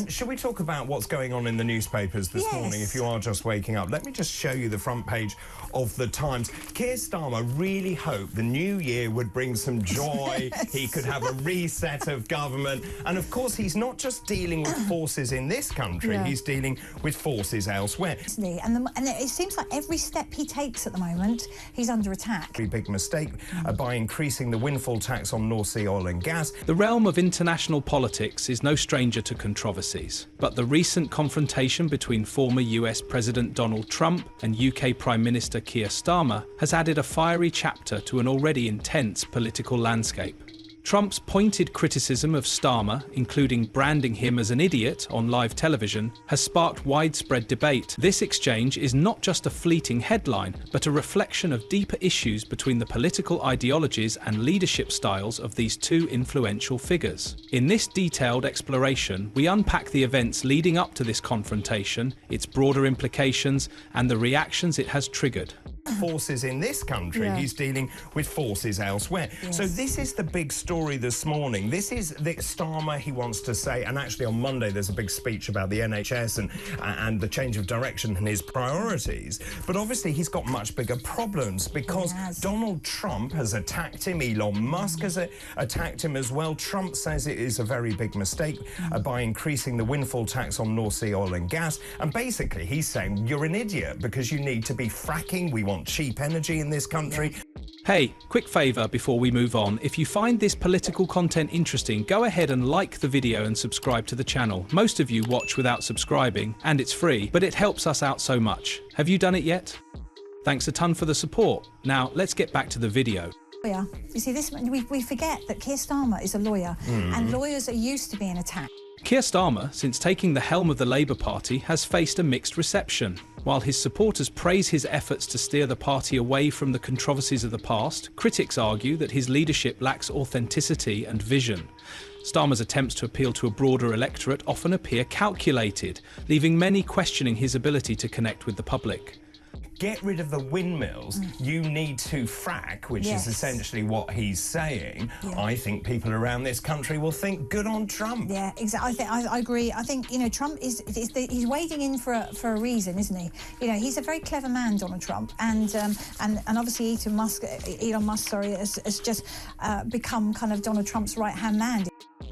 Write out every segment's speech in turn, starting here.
Shall we talk about what's going on in the newspapers this morning, if you are just waking up? Let me just show you the front page of the Times. Keir Starmer really hoped the new year would bring some joy. He could have a reset of government. And, of course, he's not just dealing with forces in this country, he's dealing with forces elsewhere. And it seems like every step he takes at the moment, he's under attack. A big mistake by increasing the windfall tax on North Sea oil and gas. The realm of international politics is no stranger to controversies, but the recent confrontation between former US President Donald Trump and UK Prime Minister Keir Starmer has added a fiery chapter to an already intense political landscape. Trump's pointed criticism of Starmer, including branding him as an idiot on live television, has sparked widespread debate. This exchange is not just a fleeting headline, but a reflection of deeper issues between the political ideologies and leadership styles of these two influential figures. In this detailed exploration, we unpack the events leading up to this confrontation, its broader implications, and the reactions it has triggered. Forces in this country, he's dealing with forces elsewhere. So this is the big story this morning. This is the Starmer, he wants to say, and actually on Monday there's a big speech about the NHS and the change of direction and his priorities. But obviously he's got much bigger problems because Donald Trump has attacked him, Elon Musk has attacked him as well. Trump says it is a very big mistake by increasing the windfall tax on North Sea oil and gas. And basically he's saying you're an idiot because you need to be fracking. We want cheap energy in this country. Hey, quick favour before we move on. If you find this political content interesting, go ahead and like the video and subscribe to the channel. Most of you watch without subscribing, and it's free, but it helps us out so much. Have you done it yet? Thanks a ton for the support. Now, let's get back to the video. You see, we forget that Keir Starmer is a lawyer, and lawyers are used to being attacked. Keir Starmer, since taking the helm of the Labour Party, has faced a mixed reception. While his supporters praise his efforts to steer the party away from the controversies of the past, critics argue that his leadership lacks authenticity and vision. Starmer's attempts to appeal to a broader electorate often appear calculated, leaving many questioning his ability to connect with the public. Get rid of the windmills, you need to frack, which is essentially what he's saying. I think people around this country will think, good on Trump. Yeah, exactly. I agree. I think, you know, Trump he's wading in for a reason, isn't he? You know, he's a very clever man, Donald Trump, and obviously Elon Musk, has just become kind of Donald Trump's right-hand man.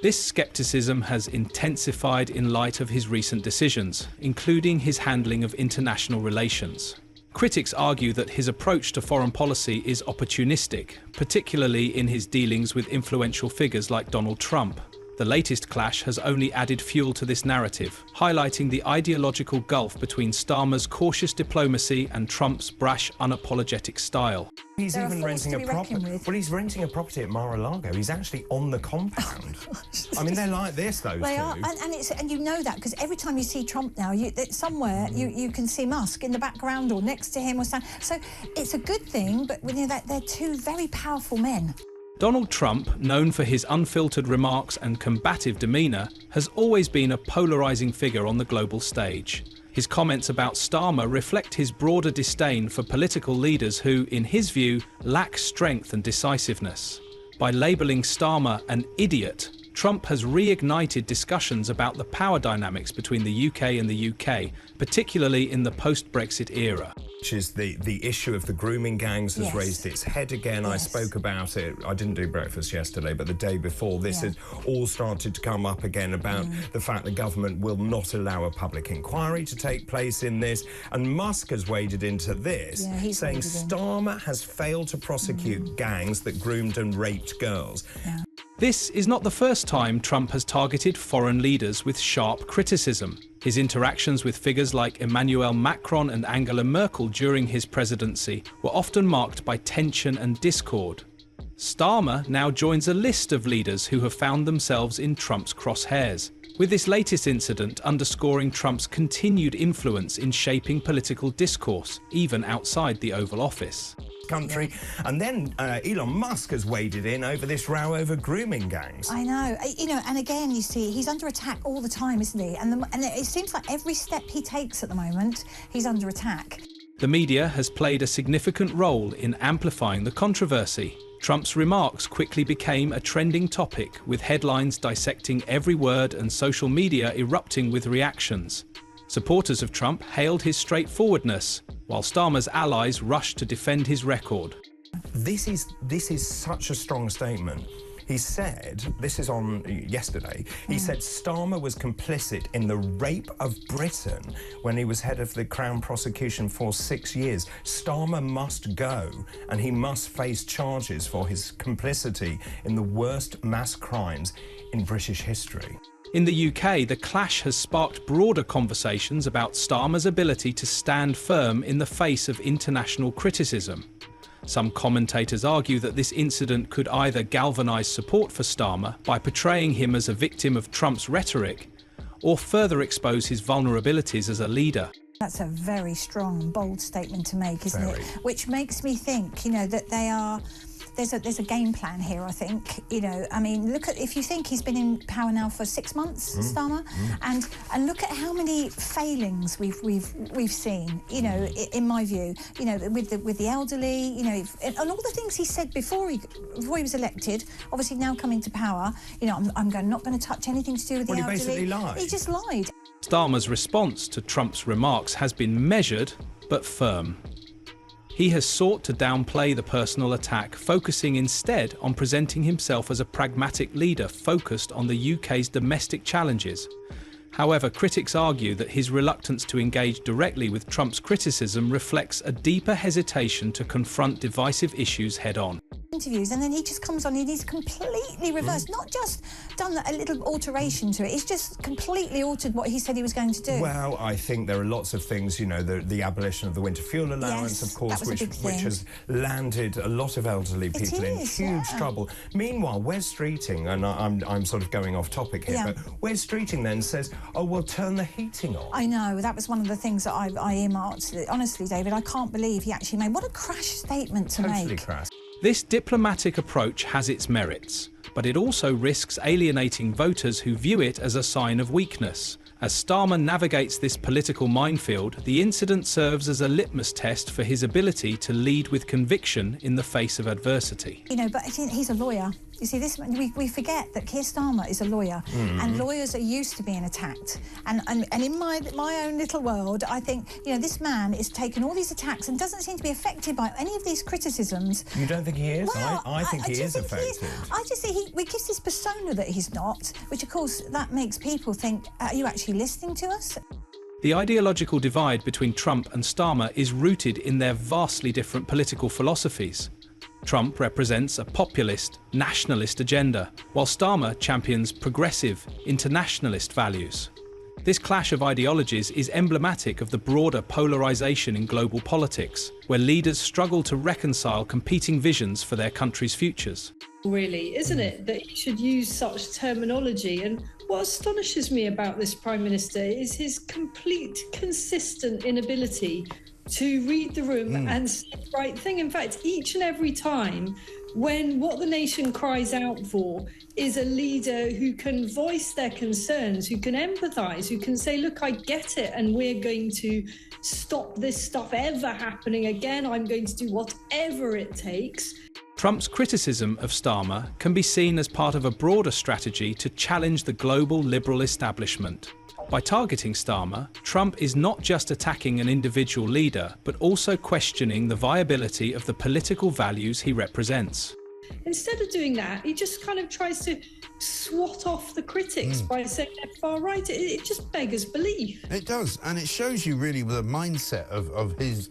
This skepticism has intensified in light of his recent decisions, including his handling of international relations. Critics argue that his approach to foreign policy is opportunistic, particularly in his dealings with influential figures like Donald Trump. The latest clash has only added fuel to this narrative, highlighting the ideological gulf between Starmer's cautious diplomacy and Trump's brash, unapologetic style. He's even renting a property. Well, he's renting a property at Mar-a-Lago. He's actually on the compound. I mean, they're like this, those They two. are, and you know that because every time you see Trump now, somewhere you can see Musk in the background or next to him or something. So it's a good thing, but you know that they're two very powerful men. Donald Trump, known for his unfiltered remarks and combative demeanour, has always been a polarising figure on the global stage. His comments about Starmer reflect his broader disdain for political leaders who, in his view, lack strength and decisiveness. By labelling Starmer an idiot, Trump has reignited discussions about the power dynamics between the UK and the UK, particularly in the post-Brexit era. Which is the issue of the grooming gangs has raised its head again. I spoke about it. I didn't do breakfast yesterday, but the day before, this has all started to come up again about the fact the government will not allow a public inquiry to take place in this. And Musk has waded into this, saying Starmer has failed to prosecute gangs that groomed and raped girls. This is not the first time Trump has targeted foreign leaders with sharp criticism. His interactions with figures like Emmanuel Macron and Angela Merkel during his presidency were often marked by tension and discord. Starmer now joins a list of leaders who have found themselves in Trump's crosshairs, with this latest incident underscoring Trump's continued influence in shaping political discourse, even outside the Oval Office. Country. And then Elon Musk has waded in over this row over grooming gangs. I know, you know, and again, you see, he's under attack all the time, isn't he? And it seems like every step he takes at the moment, he's under attack. The media has played a significant role in amplifying the controversy. Trump's remarks quickly became a trending topic, with headlines dissecting every word and social media erupting with reactions. Supporters of Trump hailed his straightforwardness, while Starmer's allies rushed to defend his record. This is such a strong statement. He said, this is on yesterday, he said Starmer was complicit in the rape of Britain when he was head of the Crown prosecution for 6 years. Starmer must go, and he must face charges for his complicity in the worst mass crimes in British history. In the UK, the clash has sparked broader conversations about Starmer's ability to stand firm in the face of international criticism. Some commentators argue that this incident could either galvanise support for Starmer by portraying him as a victim of Trump's rhetoric, or further expose his vulnerabilities as a leader. That's a very strong and bold statement to make, isn't it? Which makes me think, that they are... There's a game plan here, I think. I mean, look at, if you think he's been in power now for 6 months, Starmer, and look at how many failings we've seen. In my view, with the elderly, and all the things he said before he was elected. Obviously now coming to power, I'm not going to touch anything to do with the elderly. He basically lied. He just lied. Starmer's response to Trump's remarks has been measured but firm. He has sought to downplay the personal attack, focusing instead on presenting himself as a pragmatic leader focused on the UK's domestic challenges. However, critics argue that his reluctance to engage directly with Trump's criticism reflects a deeper hesitation to confront divisive issues head-on. Interviews, and then he just comes on and he's completely reversed, not just done a little alteration to it, he's just completely altered what he said he was going to do. Well, I think there are lots of things, the abolition of the winter fuel allowance, of course, which has landed a lot of elderly people in huge trouble. Meanwhile, Wes Streeting, and I'm sort of going off topic here, but Wes Streeting then says, oh, well, turn the heating on. I know, that was one of the things that I earmarked. Honestly, David, I can't believe he actually made. What a crash statement to make. Totally crash. This diplomatic approach has its merits, but it also risks alienating voters who view it as a sign of weakness. As Starmer navigates this political minefield, the incident serves as a litmus test for his ability to lead with conviction in the face of adversity. But he's a lawyer. You see, we forget that Keir Starmer is a lawyer, and lawyers are used to being attacked. And in my own little world, I think, this man is taking all these attacks and doesn't seem to be affected by any of these criticisms. You don't think he is? Well, I think he is affected. I just think he gives this persona that he's not, which, of course, that makes people think, are you actually listening to us? The ideological divide between Trump and Starmer is rooted in their vastly different political philosophies. Trump represents a populist, nationalist agenda, while Starmer champions progressive, internationalist values. This clash of ideologies is emblematic of the broader polarization in global politics, where leaders struggle to reconcile competing visions for their country's futures. Really, isn't it, that he should use such terminology? And what astonishes me about this Prime Minister is his complete, consistent inability to read the room and say the right thing. In fact, each and every time when what the nation cries out for is a leader who can voice their concerns, who can empathise, who can say, look, I get it, and we're going to stop this stuff ever happening again. I'm going to do whatever it takes. Trump's criticism of Starmer can be seen as part of a broader strategy to challenge the global liberal establishment. By targeting Starmer, Trump is not just attacking an individual leader, but also questioning the viability of the political values he represents. Instead of doing that, he just kind of tries to swat off the critics by saying they're far right. It just beggars belief. It does, and it shows you really the mindset of his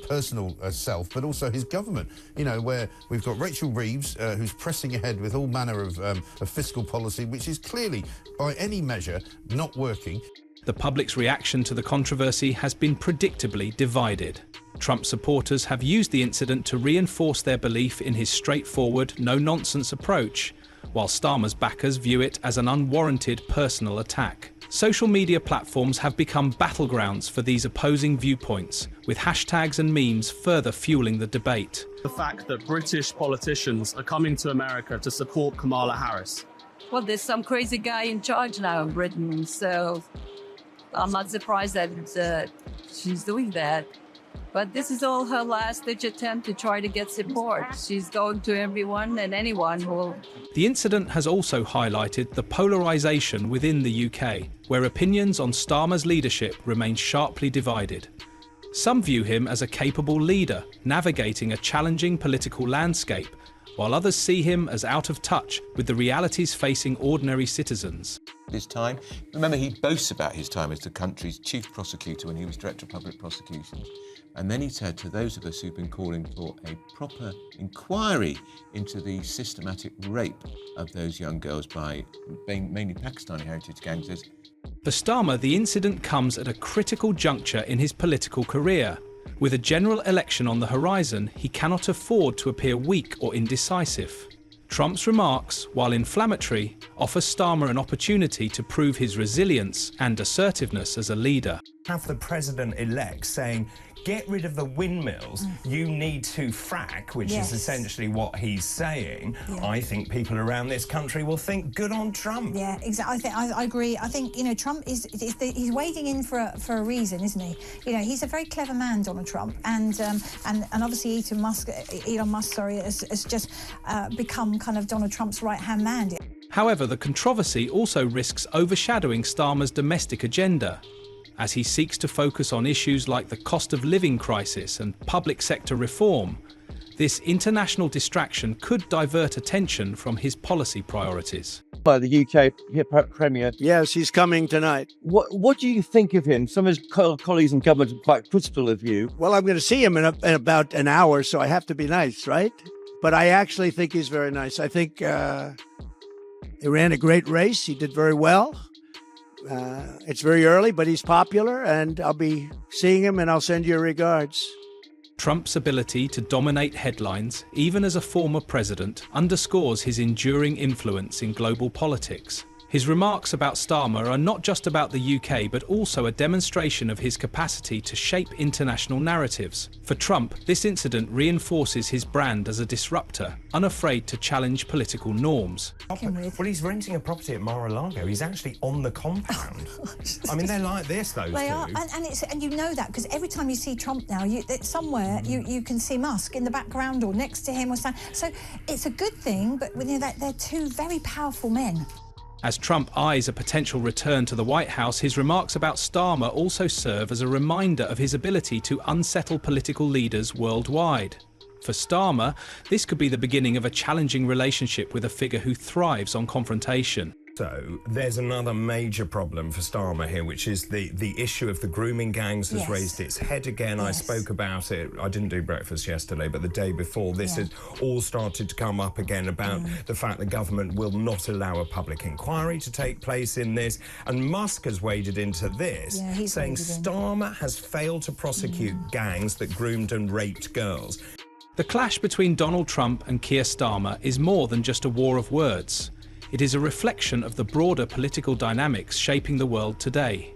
personal self, but also his government. Where we've got Rachel Reeves, who's pressing ahead with all manner of fiscal policy, which is clearly, by any measure, not working. The public's reaction to the controversy has been predictably divided. Trump supporters have used the incident to reinforce their belief in his straightforward, no-nonsense approach, while Starmer's backers view it as an unwarranted personal attack. Social media platforms have become battlegrounds for these opposing viewpoints, with hashtags and memes further fueling the debate. The fact that British politicians are coming to America to support Kamala Harris. Well, there's some crazy guy in charge now in Britain, so I'm not surprised that she's doing that. But this is all her last-ditch attempt to try to get support. She's going to everyone and anyone who will. The incident has also highlighted the polarisation within the UK, where opinions on Starmer's leadership remain sharply divided. Some view him as a capable leader, navigating a challenging political landscape, while others see him as out of touch with the realities facing ordinary citizens. His time. Remember, he boasts about his time as the country's chief prosecutor when he was Director of Public Prosecutions. And then he said to those of us who've been calling for a proper inquiry into the systematic rape of those young girls by mainly Pakistani heritage gangsters. For Starmer, the incident comes at a critical juncture in his political career. With a general election on the horizon, he cannot afford to appear weak or indecisive. Trump's remarks, while inflammatory, offer Starmer an opportunity to prove his resilience and assertiveness as a leader. Have the president-elect saying, get rid of the windmills, you need to frack, which is essentially what he's saying. I think people around this country will think, good on Trump. Yeah, exactly. I agree. I think, Trump he's wading in for a reason, isn't he? He's a very clever man, Donald Trump, and obviously Elon Musk, has just become kind of Donald Trump's right-hand man. However, the controversy also risks overshadowing Starmer's domestic agenda, as he seeks to focus on issues like the cost of living crisis and public sector reform. This international distraction could divert attention from his policy priorities. By the UK Premier. Yes, he's coming tonight. What do you think of him? Some of his colleagues in government are quite critical of you. Well, I'm going to see him in about an hour, so I have to be nice, right? But I actually think he's very nice. I think he ran a great race. He did very well. It's very early, but he's popular, and I'll be seeing him, and I'll send you regards. Trump's ability to dominate headlines, even as a former president, underscores his enduring influence in global politics. His remarks about Starmer are not just about the UK, but also a demonstration of his capacity to shape international narratives. For Trump, this incident reinforces his brand as a disruptor, unafraid to challenge political norms. Well, he's renting a property at Mar-a-Lago. He's actually on the compound. I mean, they're like this, those They two. are, and you know that because every time you see Trump now, somewhere you can see Musk in the background or next to him or something. So it's a good thing, but they're two very powerful men. As Trump eyes a potential return to the White House, his remarks about Starmer also serve as a reminder of his ability to unsettle political leaders worldwide. For Starmer, this could be the beginning of a challenging relationship with a figure who thrives on confrontation. So there's another major problem for Starmer here, which is the issue of the grooming gangs has raised its head again. I spoke about it. I didn't do breakfast yesterday, but the day before, this has all started to come up again about the fact the government will not allow a public inquiry to take place in this. And Musk has waded into this, saying Starmer has failed to prosecute gangs that groomed and raped girls. The clash between Donald Trump and Keir Starmer is more than just a war of words. It is a reflection of the broader political dynamics shaping the world today.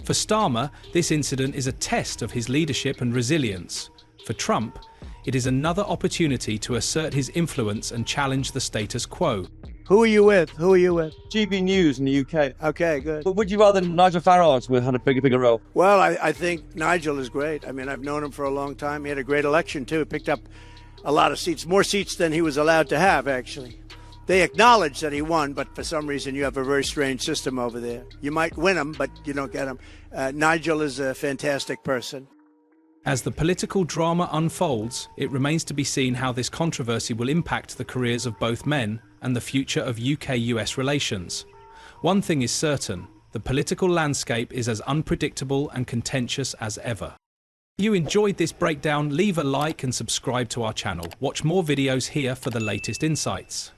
For Starmer, this incident is a test of his leadership and resilience. For Trump, it is another opportunity to assert his influence and challenge the status quo. Who are you with? GB News in the UK. Okay, good. But would you rather Nigel Farage had a bigger role? Well, I think Nigel is great. I mean, I've known him for a long time. He had a great election, too. He picked up a lot of seats, more seats than he was allowed to have, actually. They acknowledge that he won, but for some reason you have a very strange system over there. You might win him, but you don't get him. Nigel is a fantastic person. As the political drama unfolds, it remains to be seen how this controversy will impact the careers of both men and the future of UK-US relations. One thing is certain, the political landscape is as unpredictable and contentious as ever. If you enjoyed this breakdown, leave a like and subscribe to our channel. Watch more videos here for the latest insights.